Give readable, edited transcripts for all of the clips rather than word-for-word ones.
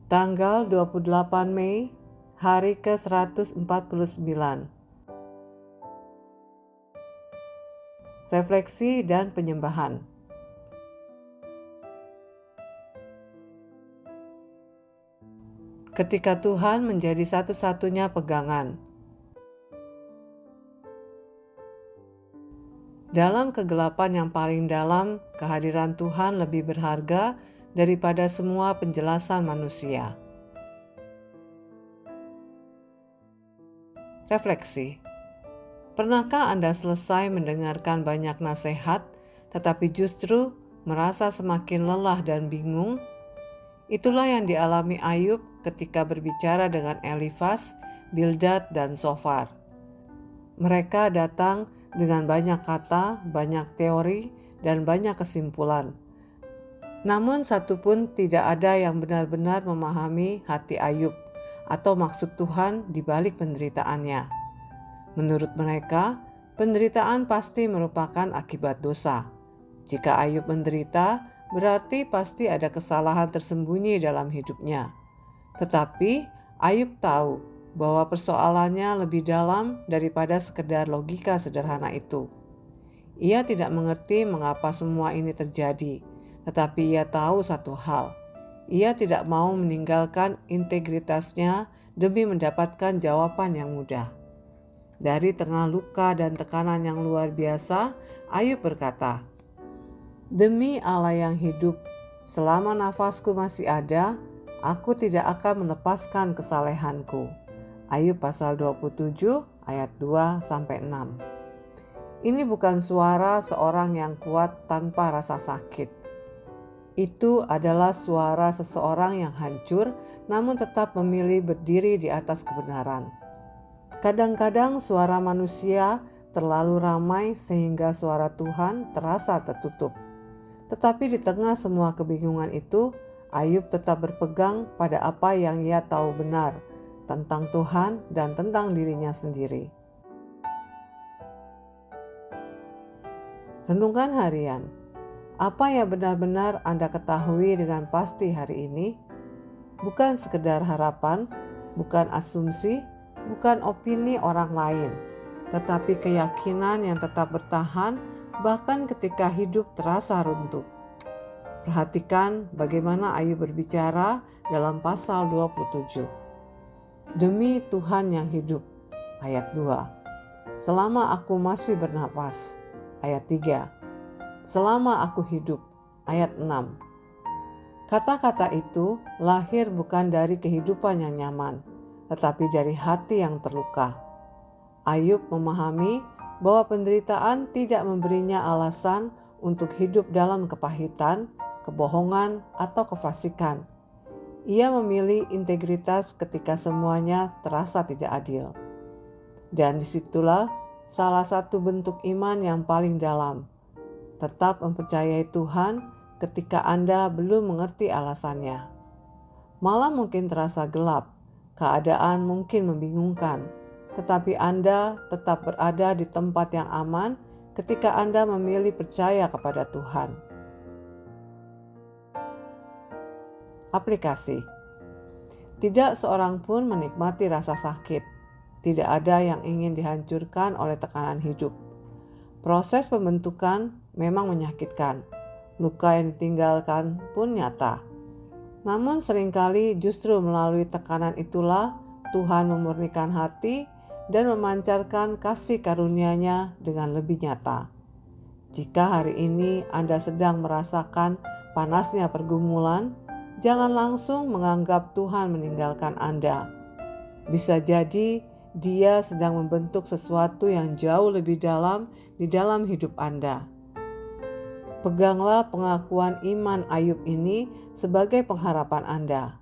Tanggal 28 Mei, hari ke-149. Refleksi dan penyembahan. Ketika Tuhan menjadi satu-satunya pegangan. Dalam kegelapan yang paling dalam, kehadiran Tuhan lebih berharga daripada semua penjelasan manusia. Refleksi. Pernahkah Anda selesai mendengarkan banyak nasihat, tetapi justru merasa semakin lelah dan bingung? Itulah yang dialami Ayub ketika berbicara dengan Elifas, Bildad, dan Sofar. Mereka datang dengan banyak kata, banyak teori, dan banyak kesimpulan. Namun satu pun tidak ada yang benar-benar memahami hati Ayub atau maksud Tuhan di balik penderitaannya. Menurut mereka, penderitaan pasti merupakan akibat dosa. Jika Ayub menderita, berarti pasti ada kesalahan tersembunyi dalam hidupnya. Tetapi Ayub tahu bahwa persoalannya lebih dalam daripada sekedar logika sederhana itu. Ia tidak mengerti mengapa semua ini terjadi, tetapi ia tahu satu hal. Ia tidak mau meninggalkan integritasnya demi mendapatkan jawaban yang mudah. Dari tengah luka dan tekanan yang luar biasa, Ayub berkata, "Demi Allah yang hidup, selama nafasku masih ada, aku tidak akan melepaskan kesalehanku." Ayub pasal 27 ayat 2-6. Ini bukan suara seorang yang kuat tanpa rasa sakit. Itu adalah suara seseorang yang hancur namun tetap memilih berdiri di atas kebenaran. Kadang-kadang suara manusia terlalu ramai sehingga suara Tuhan terasa tertutup. Tetapi di tengah semua kebingungan itu, Ayub tetap berpegang pada apa yang ia tahu benar tentang Tuhan dan tentang dirinya sendiri. Renungan harian. Apa yang benar-benar Anda ketahui dengan pasti hari ini? Bukan sekedar harapan, bukan asumsi, bukan opini orang lain, tetapi keyakinan yang tetap bertahan bahkan ketika hidup terasa runtuh. Perhatikan bagaimana Ayub berbicara dalam pasal 27. Demi Tuhan yang hidup, ayat 2. Selama aku masih bernapas, ayat 3. Selama aku hidup, ayat 6. Kata-kata itu lahir bukan dari kehidupan yang nyaman, tetapi dari hati yang terluka. Ayub memahami bahwa penderitaan tidak memberinya alasan untuk hidup dalam kepahitan, kebohongan, atau kefasikan. Ia memilih integritas ketika semuanya terasa tidak adil. Dan disitulah salah satu bentuk iman yang paling dalam. Tetap mempercayai Tuhan ketika Anda belum mengerti alasannya. Malam mungkin terasa gelap, keadaan mungkin membingungkan, tetapi Anda tetap berada di tempat yang aman ketika Anda memilih percaya kepada Tuhan. Aplikasi. Tidak seorang pun menikmati rasa sakit. Tidak ada yang ingin dihancurkan oleh tekanan hidup. Proses pembentukan memang menyakitkan. Luka yang ditinggalkan pun nyata. Namun seringkali justru melalui tekanan itulah Tuhan memurnikan hati dan memancarkan kasih karunia-Nya dengan lebih nyata. Jika hari ini Anda sedang merasakan panasnya pergumulan, jangan langsung menganggap Tuhan meninggalkan Anda. Bisa jadi Dia sedang membentuk sesuatu yang jauh lebih dalam di dalam hidup Anda. Peganglah pengakuan iman Ayub ini sebagai pengharapan Anda.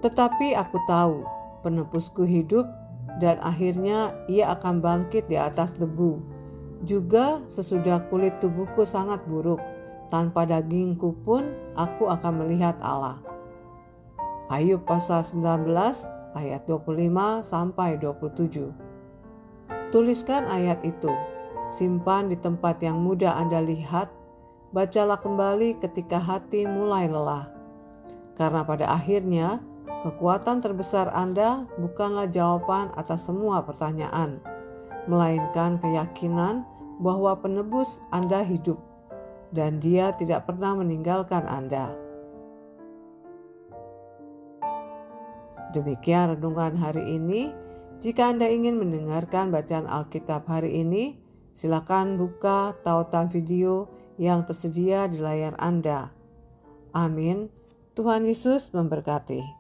Tetapi aku tahu, penebusku hidup dan akhirnya ia akan bangkit di atas debu. Juga sesudah kulit tubuhku sangat buruk, tanpa dagingku pun aku akan melihat Allah. Ayub pasal 19 ayat 25-27. Tuliskan ayat itu, simpan di tempat yang mudah Anda lihat, bacalah kembali ketika hati mulai lelah. Karena pada akhirnya, kekuatan terbesar Anda bukanlah jawaban atas semua pertanyaan, melainkan keyakinan bahwa penebus Anda hidup dan Dia tidak pernah meninggalkan Anda. Demikian renungan hari ini. Jika Anda ingin mendengarkan bacaan Alkitab hari ini, silakan buka tautan video yang tersedia di layar Anda. Amin. Tuhan Yesus memberkati.